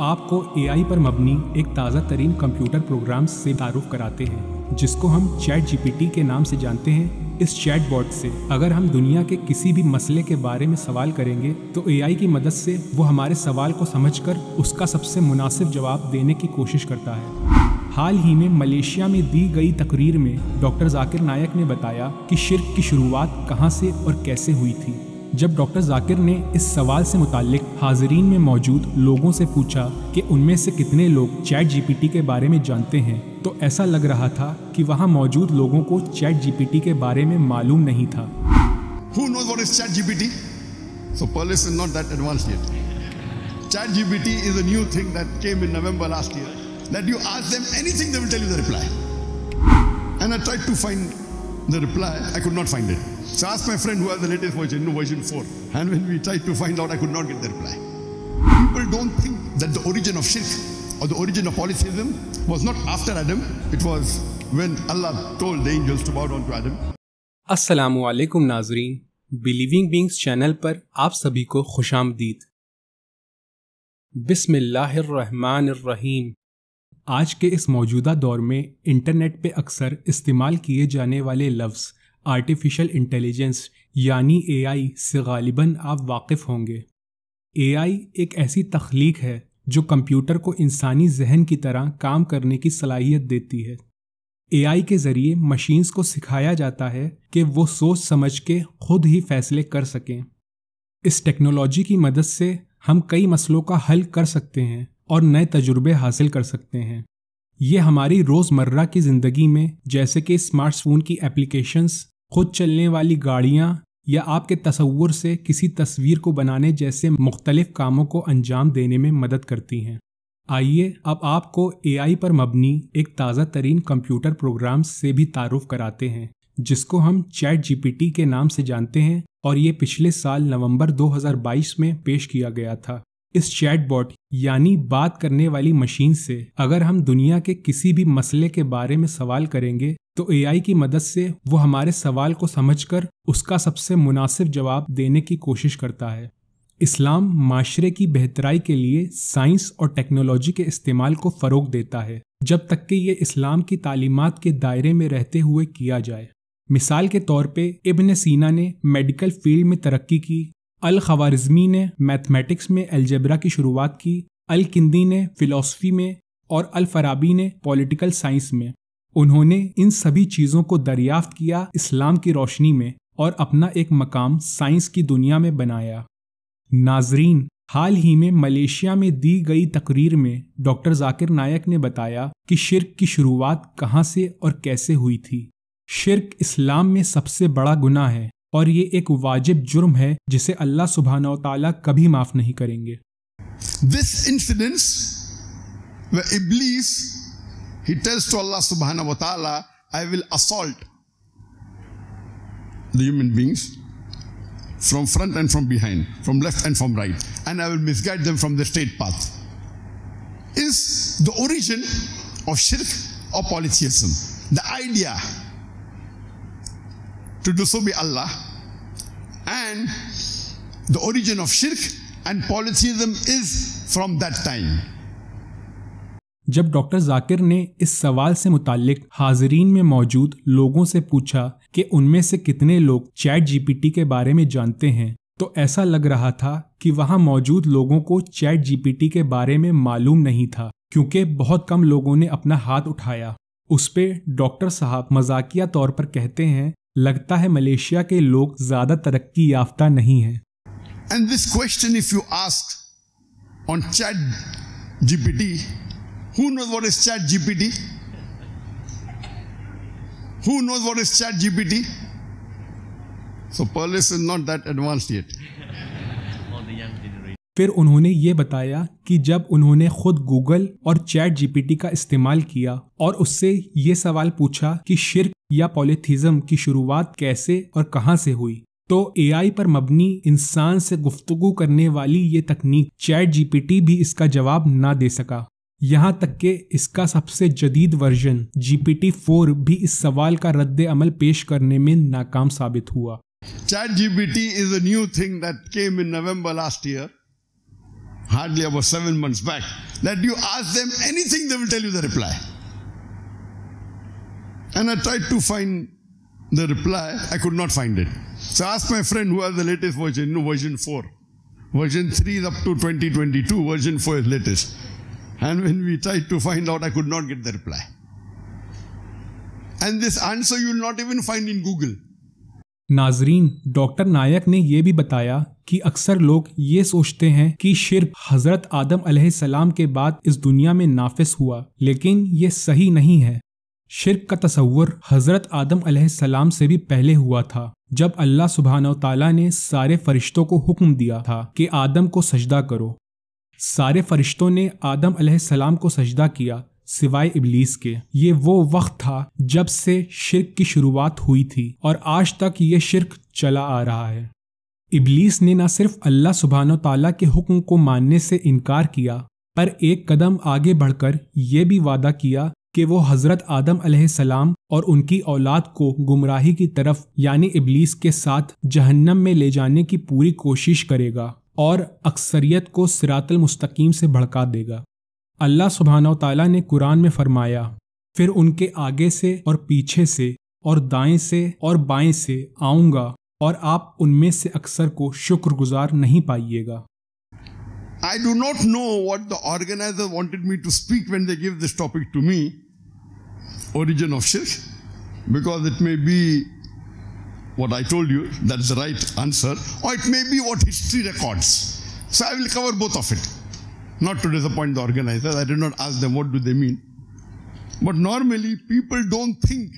आपको एआई पर मबनी एक ताज़ा तरीन कंप्यूटर प्रोग्राम से तारुफ कराते हैं जिसको हम चैट जीपीटी के नाम से जानते हैं। इस चैट बॉट से अगर हम दुनिया के किसी भी मसले के बारे में सवाल करेंगे तो एआई की मदद से वो हमारे सवाल को समझकर उसका सबसे मुनासिब जवाब देने की कोशिश करता है। हाल ही में मलेशिया में दी गई तकरीर में डॉक्टर जाकिर नायक ने बताया कि शिर्क की शुरुआत कहाँ से और कैसे हुई थी। जब डॉक्टर जाकिर ने इस सवाल से मुताल्लिक हाज़रीन में मौजूद लोगों से पूछा कि उनमें से कितने लोग चैट जीपीटी के बारे में जानते हैं, तो ऐसा लग रहा था कि वहाँ मौजूद लोगों को चैट जीपीटी के बारे में मालूम नहीं था। Who knows what is ChatGPT? So Perlis is not that advanced yet. ChatGPT is a new thing that came in November last year. That you ask them anything, they will tell you the reply. And I tried to find the reply, I could not find it. So I asked my friend who has the latest version, version 4. And when we tried to find out, I could not get the reply. People don't think that the origin of shirk or the origin of polytheism was not after Adam. It was when Allah told the angels to bow down to Adam. अस्सलामु अलैकुम नाज़रीन, believing beings channel पर आप सभी को खुशामदीद। बिस्मिल्लाहिर्रहमानिर्रहीम। आज के इस मौजूदा दौर में इंटरनेट पे अक्सर इस्तेमाल किए जाने वाले लफ्ज़ आर्टिफिशियल इंटेलिजेंस यानी एआई से गालिबन आप वाकिफ़ होंगे। एआई एक ऐसी तख्लीक है जो कंप्यूटर को इंसानी जहन की तरह काम करने की सलाहियत देती है। एआई के ज़रिए मशीन्स को सिखाया जाता है कि वो सोच समझ के खुद ही फैसले कर सकें। इस टेक्नोलॉजी की मदद से हम कई मसलों का हल कर सकते हैं और नए तजुर्बे हासिल कर सकते हैं। ये हमारी रोज़मर्रा की ज़िंदगी में जैसे कि स्मार्टफोन की एप्लीकेशंस, खुद चलने वाली गाड़ियाँ या आपके तसव्वुर से किसी तस्वीर को बनाने जैसे मुख्तलिफ कामों को अंजाम देने में मदद करती हैं। आइए अब आपको एआई पर मबनी एक ताज़ा तरीन कंप्यूटर प्रोग्राम से भी तारुफ कराते हैं जिसको हम चैट जीपीटी के नाम से जानते हैं और ये पिछले साल नवंबर 2022 में पेश किया गया था। इस चैट बॉट यानी बात करने वाली मशीन से अगर हम दुनिया के किसी भी मसले के बारे में सवाल करेंगे तो एआई की मदद से वो हमारे सवाल को समझकर उसका सबसे मुनासिब जवाब देने की कोशिश करता है। इस्लाम माशरे की बेहतराई के लिए साइंस और टेक्नोलॉजी के इस्तेमाल को फ़रोग देता है जब तक कि ये इस्लाम की तालीमात के दायरे में रहते हुए किया जाए। मिसाल के तौर पे इब्न सीना ने मेडिकल फील्ड में तरक्की की, अल ख़वारिज़मी ने मैथमेटिक्स में अलजेब्रा की शुरुआत की, अल किंदी ने फ़िलासफ़ी में और अल फ़राबी ने पॉलिटिकल साइंस में। उन्होंने इन सभी चीज़ों को दरियाफ्त किया इस्लाम की रोशनी में और अपना एक मकाम साइंस की दुनिया में बनाया। नाजरीन, हाल ही में मलेशिया में दी गई तकरीर में डॉक्टर जाकिर नायक ने बताया कि शिर्क की शुरुआत कहाँ से और कैसे हुई थी। शिर्क इस्लाम में सबसे बड़ा गुनाह है और ये एक वाजिब जुर्म है जिसे अल्लाह सुब्हानहू व तआला कभी माफ़ नहीं करेंगे। This incident where Iblis, he tells to Allah subhanahu wa ta'ala, I will assault the human beings from front and from behind, from left and from right, and I will misguide them from the straight path, is the origin of shirk or polytheism. The idea to disobey Allah and the origin of shirk and polytheism is from that time. जब doctor Zakir ने इस सवाल से मुताल्लिक हाज़रीन में मौजूद लोगों से पूछा कि उनमें से कितने लोग चैट जीपीटी के बारे में जानते हैं, तो ऐसा लग रहा था कि वहाँ मौजूद लोगों को चैट जीपीटी के बारे में मालूम नहीं था क्योंकि बहुत कम लोगों ने अपना हाथ उठाया। उस पे डॉक्टर साहब मजाकिया तौर पर कहते हैं, लगता है मलेशिया के लोग ज़्यादा तरक्की याफ्ता नहीं हैं। And this question if you ask on chat GPT, who knows what is chat GPT? Who knows what is chat GPT? So Perlis is not that advanced yet. फिर उन्होंने ये बताया कि जब उन्होंने खुद गूगल और चैट जीपीटी का इस्तेमाल किया और उससे ये सवाल पूछा कि शिर्क या पॉलीथीज़म की शुरुआत कैसे और कहाँ से हुई, तो एआई पर मबनी इंसान से गुफ्तगू करने वाली ये तकनीक चैट जीपीटी भी इसका जवाब ना दे सका। यहाँ तक कि इसका सबसे जदीद वर्जन GPT-4 भी इस सवाल का रद्द अमल पेश करने में नाकाम साबित हुआ। ChatGPT is a new thing that came in November last year. hardly about 7 months back, that you ask them anything, they will tell you the reply. And I tried to find the reply, I could not find it. So I asked my friend who has the latest version, version 4. Version 3 is up to 2022, version 4 is latest. And when we tried to find out, I could not get the reply. And this answer you will not even find in Google. नाजरीन, doctor नायक ने यह भी बताया कि अक्सर लोग ये सोचते हैं कि शिर्क हजरत आदम अलैहिस्सलाम के बाद इस दुनिया में नाफिस हुआ, लेकिन ये सही नहीं है। शिर्क का तसव्वुर हजरत आदम अलैहिस्सलाम से भी पहले हुआ था, जब अल्लाह सुब्हानहू तआला ने सारे फरिश्तों को हुक्म दिया था कि आदम को सजदा करो। सारे फरिश्तों ने आदम अलैहिस्सलाम को सजदा किया सिवाय इब्लीस के। ये वो वक्त था जब से शिर्क की शुरुआत हुई थी और आज तक ये शिर्क चला आ रहा है। इब्लीस ने न सिर्फ अल्लाह सुब्हानहू तआला के हुक्म को मानने से इनकार किया, पर एक कदम आगे बढ़कर ये भी वादा किया कि वो हजरत आदम अलैहिस्सलाम और उनकी औलाद को गुमराही की तरफ यानी इब्लीस के साथ जहन्नम में ले जाने की पूरी कोशिश करेगा और अक्सरियत को सिरातल मुस्तकीम से भड़का देगा। अल्लाह सुब्हानहू तआला ने कुरान में फरमाया, फिर उनके आगे से और पीछे से और दाएं से और बाएं से आऊंगा और आप उनमें से अक्सर को शुक्रगुजार नहीं पाइएगा। I do not know what the organizer wanted me to speak when they gave this topic to me, origin of shirk, because it may be what I told you, that's the right answer, or it may be what history records. So I will cover both of it. Not to disappoint the organizers, I did not ask them what do they mean. But normally people don't think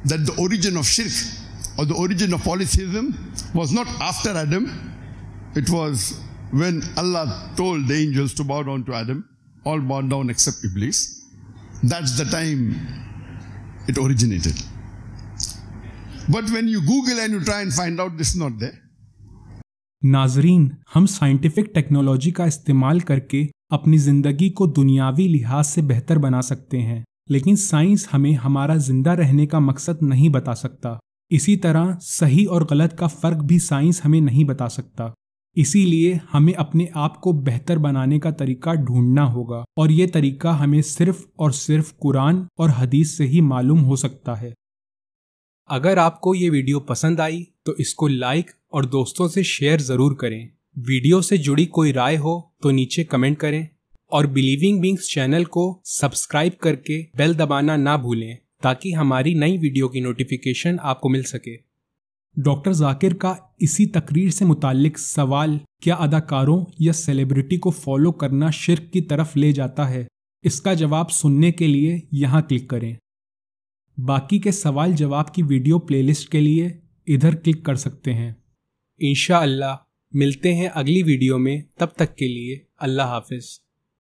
that the origin of shirk or the origin of polytheism was not after Adam. It was when Allah told the angels to bow down to Adam, all bowed down except Iblis. That's the time it originated. But when you Google and you try and find out, this is not there. नाजरीन, हम scientific technology का इस्तेमाल करके अपनी ज़िंदगी को दुनियावी लिहाज से बेहतर बना सकते हैं, लेकिन साइंस हमें हमारा जिंदा रहने का मकसद नहीं बता सकता। इसी तरह सही और गलत का फ़र्क भी साइंस हमें नहीं बता सकता। इसीलिए हमें अपने आप को बेहतर बनाने का तरीका ढूंढना होगा और ये तरीका हमें सिर्फ और सिर्फ कुरान और हदीस से ही मालूम हो सकता है। अगर आपको ये वीडियो पसंद आई तो इसको लाइक और दोस्तों से शेयर ज़रूर करें। वीडियो से जुड़ी कोई राय हो तो नीचे कमेंट करें और बिलीविंग बीइंग्स चैनल को सब्सक्राइब करके बेल दबाना ना भूलें ताकि हमारी नई वीडियो की नोटिफिकेशन आपको मिल सके। डॉक्टर जाकिर का इसी तकरीर से मुताल्लिक सवाल, क्या अदाकारों या सेलिब्रिटी को फॉलो करना शिर्क की तरफ ले जाता है? इसका जवाब सुनने के लिए यहाँ क्लिक करें। बाकी के सवाल जवाब की वीडियो प्लेलिस्ट के लिए इधर क्लिक कर सकते हैं। इंशाअल्लाह मिलते हैं अगली वीडियो में, तब तक के लिए अल्लाह हाफिज़।